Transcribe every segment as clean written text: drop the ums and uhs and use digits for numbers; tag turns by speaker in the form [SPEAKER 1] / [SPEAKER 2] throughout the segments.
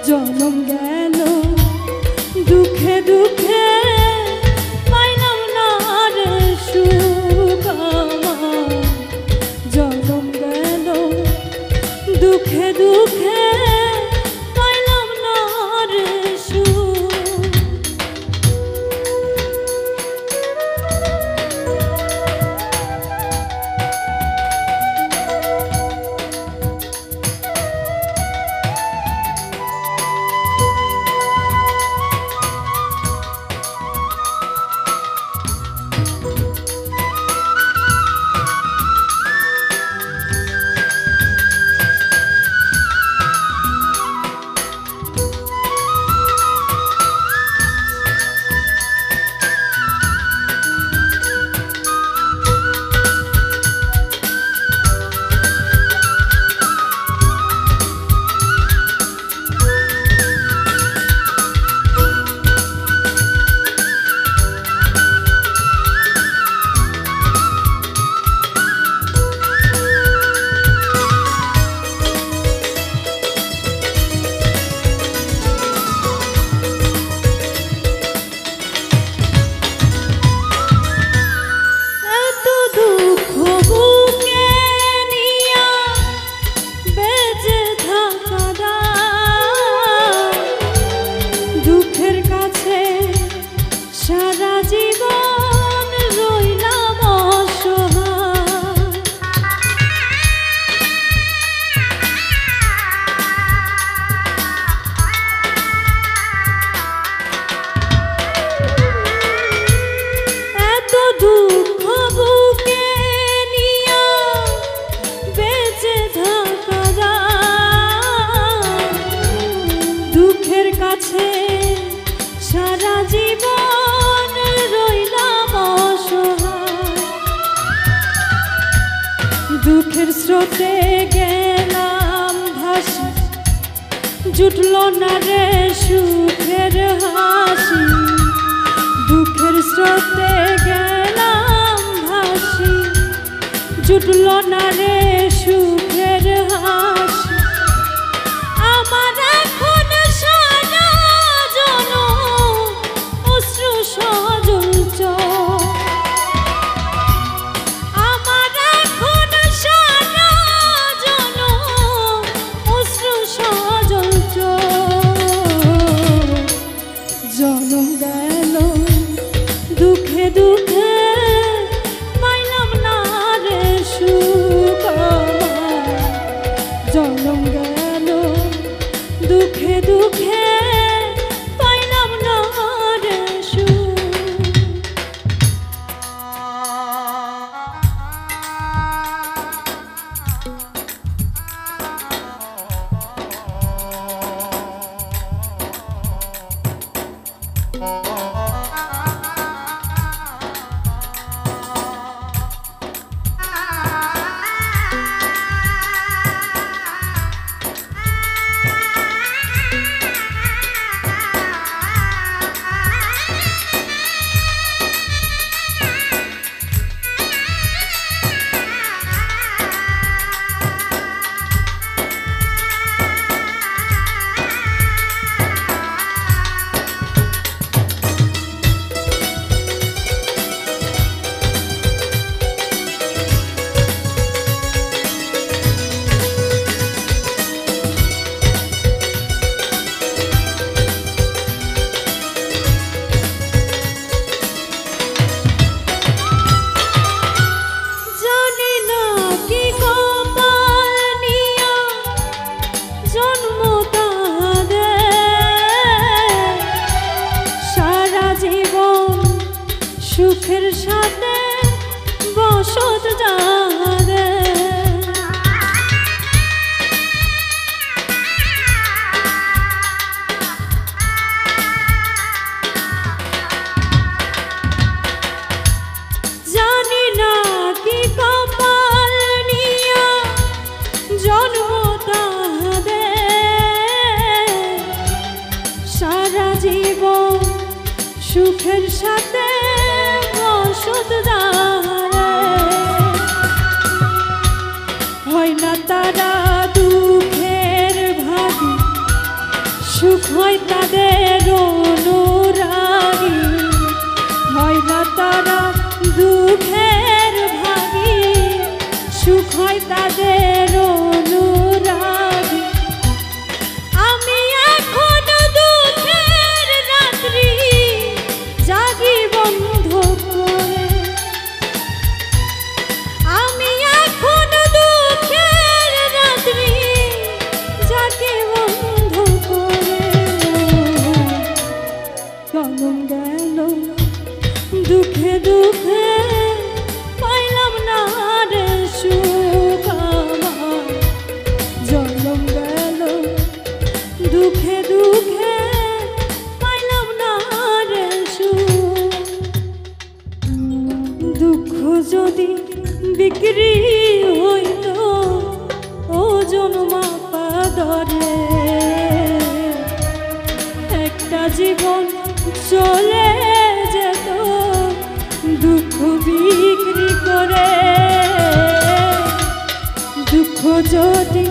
[SPEAKER 1] জনম গেল দুঃখে দুঃখে পাইলাম না রে সুখ আমার। জনম গেল দুঃখে দুঃখে পাইলাম না রে সুখ। সারা জীবন রইলাম অসহায়, দুঃখের স্রোতে গেলাম ভাসি, জুটল না রে সুখের হাসি। দুঃখের স্রোতে গেলাম ভাসি, জুটল না রে সুখের হাসি। আমার এখন সারা জনম অশ্রু সজল চোখ, আমার এখন সারা জনম অশ্রু সজল চোখ। জনম গেল দুঃখে দুঃখে পাইলাম না রে সুখ আমার। জনম গেল দুঃখে দুঃখে পাইলাম না রে সুখ। সুখের সাথে বসত যারে, জানি না কি কপাল নিয়া জন্ম তাহাদের। সারা জীবন সুখের সাথে হয় না তারা দুঃখের ভাগী, সুখ হয় তাদের অনুরাগী, হয় না তারা দুঃখের ভাগী। সুখ হয় তাদের অনুরাগী। আমি এখন দুঃখের রাত্রি জাগি বন্ধ করে, আমি এখন দুঃখের রাত্রি জাগি বন্ধ করে। জনম গেল দুঃখে দুঃখে, পাইলাম না রে সুখ আমার। জনম গেল দুঃখে দুঃখে, পাইলাম না রে সুখ। দুঃখ যদি বিক্রি হইত ওজন মাপা দরে, একটা জীবন চলে যেত দুঃখ বিক্রি করে। দুঃখ যদি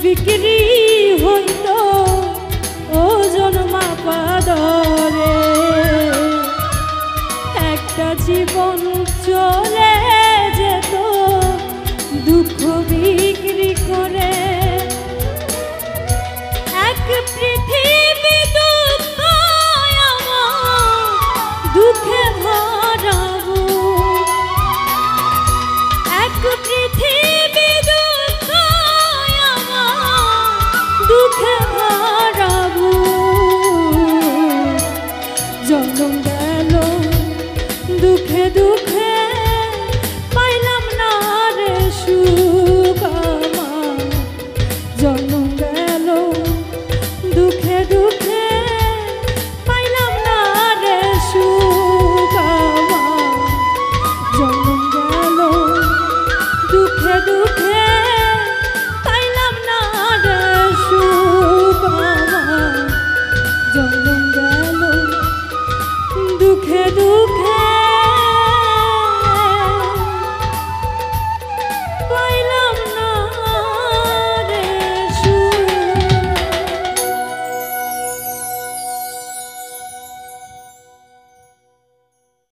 [SPEAKER 1] বিক্রি